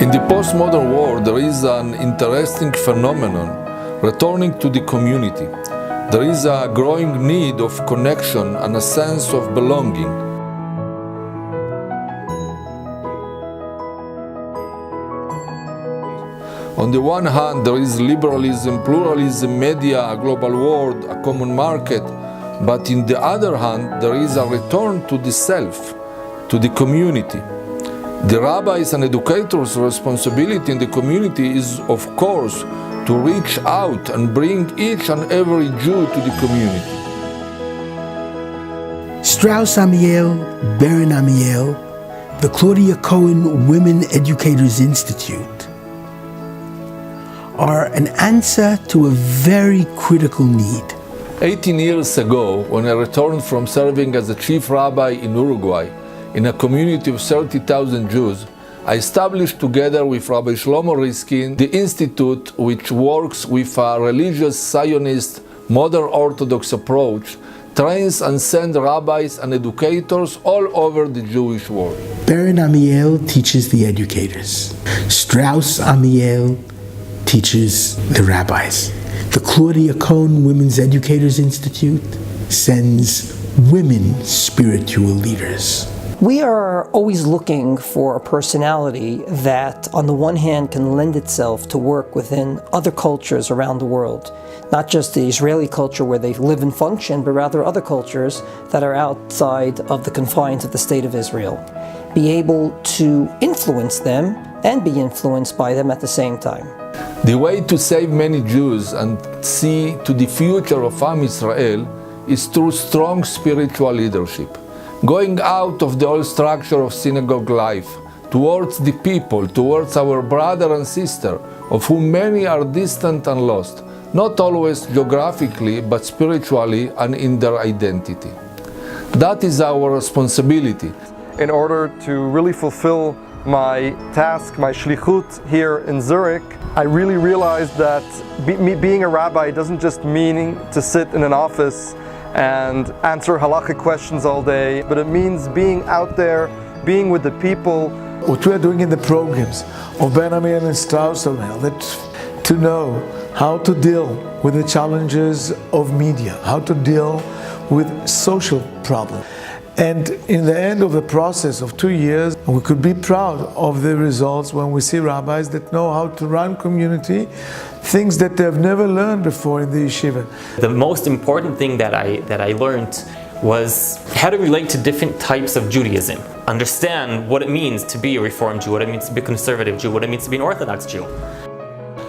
In the postmodern world, there is an interesting phenomenon returning to the community. There is a growing need of connection and a sense of belonging. On the one hand, there is liberalism, pluralism, media, a global world, a common market, but in the other hand, there is a return to the self, to the community. The rabbis and educators' responsibility in the community is, of course, to reach out and bring each and every Jew to the community. Sztraus-Camiel, Barren-Amiel, the Claudia Cohen Women Educators Institute are an answer to a very critical need. 18 years ago, when I returned from serving as a chief rabbi in Uruguay, in a community of 30,000 Jews, I established together with Rabbi Shlomo Riskin the institute which works with a religious Zionist modern Orthodox approach, trains and sends rabbis and educators all over the Jewish world. Barren-Amiel teaches the educators. Sztraus-Camiel teaches the rabbis. The Claudia Cohen Women's Educators Institute sends women spiritual leaders. We are always looking for a personality that, on the one hand, can lend itself to work within other cultures around the world. Not just the Israeli culture where they live and function, but rather other cultures that are outside of the confines of the State of Israel. Be able to influence them and be influenced by them at the same time. The way to save many Jews and see to the future of Am Israel is through strong spiritual leadership. Going out of the old structure of synagogue life, towards the people, towards our brother and sister, of whom many are distant and lost, not always geographically, but spiritually and in their identity. That is our responsibility. In order to really fulfill my task, my shlichut here in Zurich, I really realized that me being a rabbi doesn't just mean to sit in an office and answer halachic questions all day, but it means being out there, being with the people. What we are doing in the programs of Barren-Amiel and Sztraus-Camiel, that to know how to deal with the challenges of media, how to deal with social problems. And in the end of the process of 2 years, we could be proud of the results when we see rabbis that know how to run community, things that they've never learned before in the yeshiva. The most important thing that I learned was how to relate to different types of Judaism. Understand what it means to be a Reformed Jew, what it means to be a conservative Jew, what it means to be an Orthodox Jew.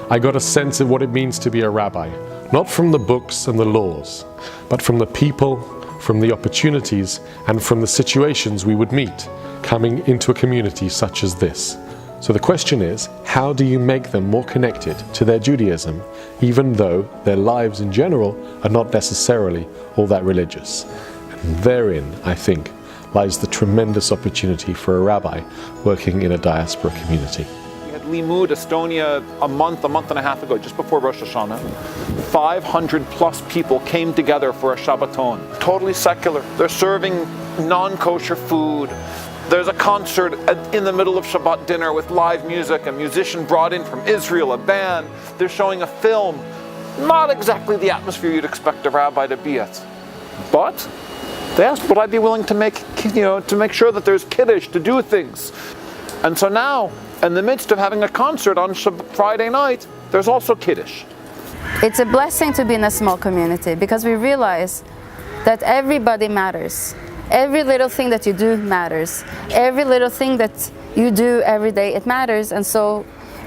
I got a sense of what it means to be a rabbi, not from the books and the laws, but from the people, from the opportunities, and from the situations we would meet coming into a community such as this. So the question is, how do you make them more connected to their Judaism, even though their lives in general are not necessarily all that religious? And therein, I think, lies the tremendous opportunity for a rabbi working in a diaspora community. Limud, Estonia, a month and a half ago, just before Rosh Hashanah, 500 plus people came together for a Shabbaton. Totally secular. They're serving non-kosher food. There's a concert in the middle of Shabbat dinner with live music, a musician brought in from Israel, a band. They're showing a film. Not exactly the atmosphere you'd expect a rabbi to be at. But they asked, would I be willing to make sure that there's kiddush, to do things? And so now, in the midst of having a concert on Friday night, there's also kiddush. It's a blessing to be in a small community because we realize that everybody matters. Every little thing that you do matters. Every little thing that you do every day, it matters. And so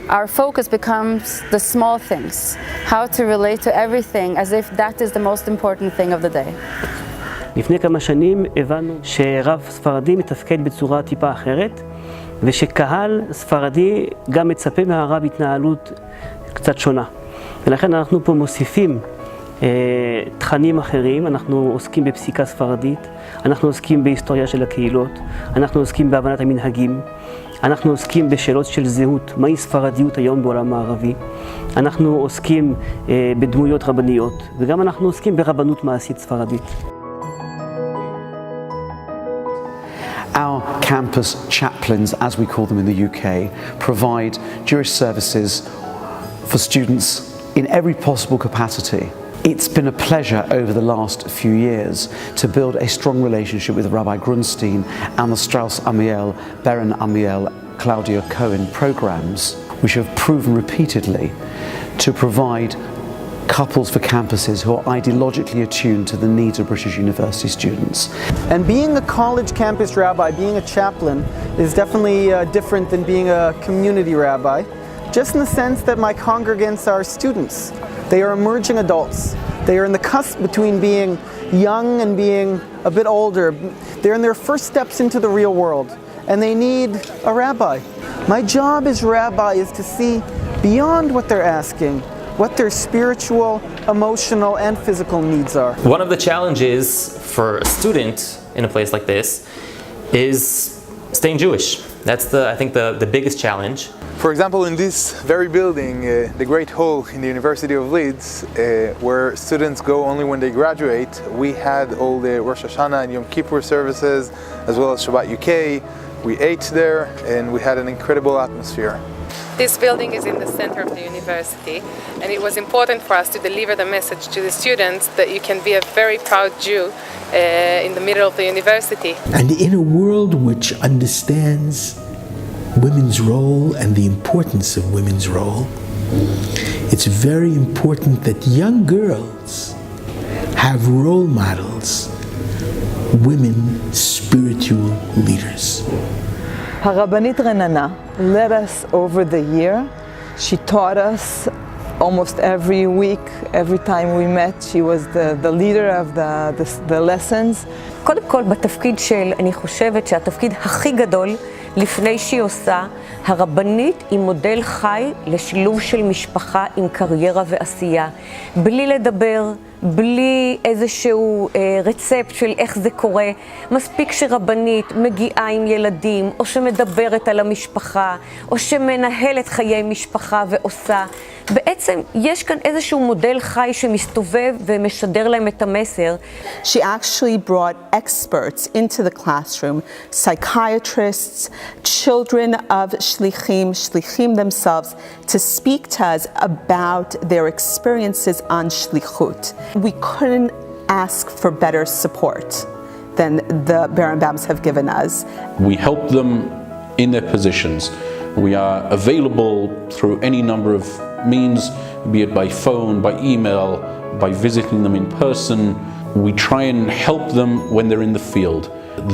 our focus becomes the small things. How to relate to everything as if that is the most important thing of the day. לפני כמה שנים הבנו שרב ספרדי מתפקד בצורה טיפה אחרת, ושקהל ספרדי גם מצפה מהרב התנהלות קצת שונה. ולכן אנחנו פה מוסיפים תכנים אחרים, אנחנו עוסקים בפסיקה ספרדית, אנחנו עוסקים בהיסטוריה של הקהילות, אנחנו עוסקים בהבנת המנהגים, אנחנו עוסקים בשאלות של זהות, מהי ספרדיות היום בעולם הערבי, אנחנו עוסקים בדמויות רבניות, וגם אנחנו עוסקים ברבנות מעשית ספרדית. Our campus chaplains, as we call them in the UK, provide Jewish services for students in every possible capacity. It's been a pleasure over the last few years to build a strong relationship with Rabbi Grunstein and the Strauss-Amiel, Barren-Amiel, Clowdia Cohen programs, which have proven repeatedly to provide couples for campuses who are ideologically attuned to the needs of British university students. And being a college campus rabbi, being a chaplain, is definitely different than being a community rabbi, just in the sense that my congregants are students. They are emerging adults. They are in the cusp between being young and being a bit older. They're in their first steps into the real world, and they need a rabbi. My job as rabbi is to see beyond what they're asking, what their spiritual, emotional, and physical needs are. One of the challenges for a student in a place like this is staying Jewish. That's I think the biggest challenge. For example, in this very building, the Great Hall in the University of Leeds, where students go only when they graduate, we had all the Rosh Hashanah and Yom Kippur services, as well as Shabbat UK. We ate there, and we had an incredible atmosphere. This building is in the center of the university, and it was important for us to deliver the message to the students that you can be a very proud Jew in the middle of the university. And in a world which understands women's role and the importance of women's role, it's very important that young girls have role models, women spiritual leaders. הרבנית רננה led us over the year. She taught us almost every week, every time we met. She was the leader of the lessons. קודם כל בתפקיד אני חושבת שהתפקיד הכי גדול לפני שהיא עושה, הרבנית היא מודל חי לשילוב של משפחה עם קריירה ועשייה. בלי לדבר, בלי איזשהו רצפט של איך זה קורה. מספיק שרבנית מגיעה עם ילדים, או שמדברת על המשפחה, או שמנהלת חיי משפחה ועושה. בעצם יש כאן איזשהו מודל חי שמסתובב ומשדר להם את המסר. She actually brought experts into the classroom, psychiatrists, children of shlichim themselves, to speak to us about their experiences on shlichut. We couldn't ask for better support than the Barenbams have given us. We help them in their positions. We are available through any number of means, be it by phone, by email, by visiting them in person. We try and help them when they're in the field.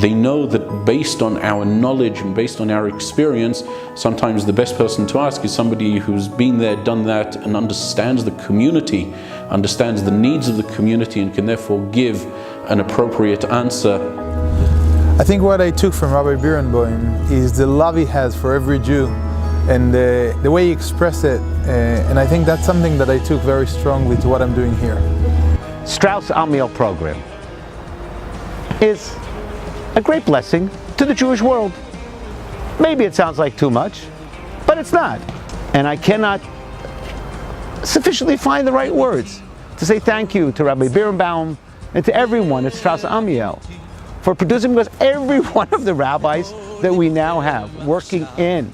They know that based on our knowledge and based on our experience, sometimes the best person to ask is somebody who's been there, done that, and understands the community, understands the needs of the community, and can therefore give an appropriate answer. I think what I took from Rabbi Birenbaum is the love he has for every Jew and the way he expressed it, and I think that's something that I took very strongly to what I'm doing here. Strauss-Amiel program is a great blessing to the Jewish world. Maybe it sounds like too much, but it's not. And I cannot sufficiently find the right words to say thank you to Rabbi Birenbaum and to everyone at Strauss-Amiel for producing, because every one of the rabbis that we now have working in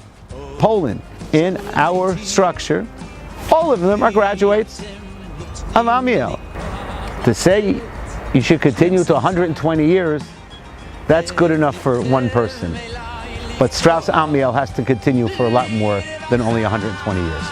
Poland, in our structure, all of them are graduates of Amiel. To say you should continue to 120 years, that's good enough for one person. But Strauss-Amiel has to continue for a lot more than only 120 years.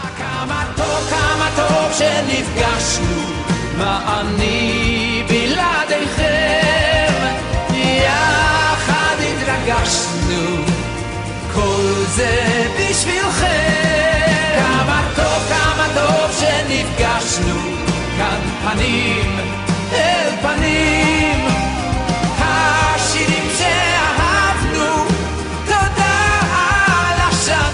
פנים אל פנים, השירים שאהבנו, תודה על השנים.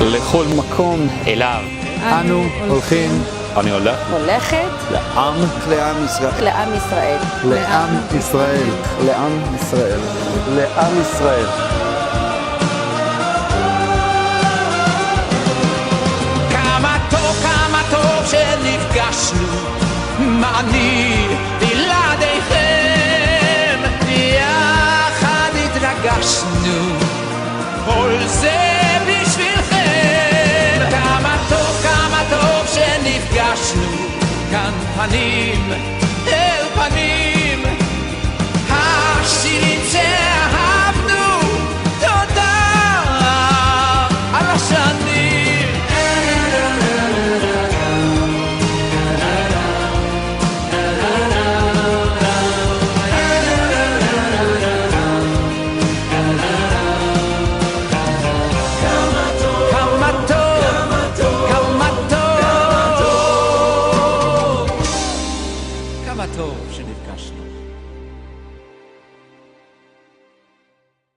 לכל מקום אליו אנו הולכים. אני הולכת לעם ישראל. לעם ישראל. לעם ישראל. לעם ישראל. לעם ישראל. נפגשנו, מה אני בלעדיכם, יחד התרגשנו, כל זה בשבילכם. כמה טוב שנפגשנו, כאן פנים אל פנים, השירים שאהבנו, תודה על השנים. כמה טוב שנפגשנו.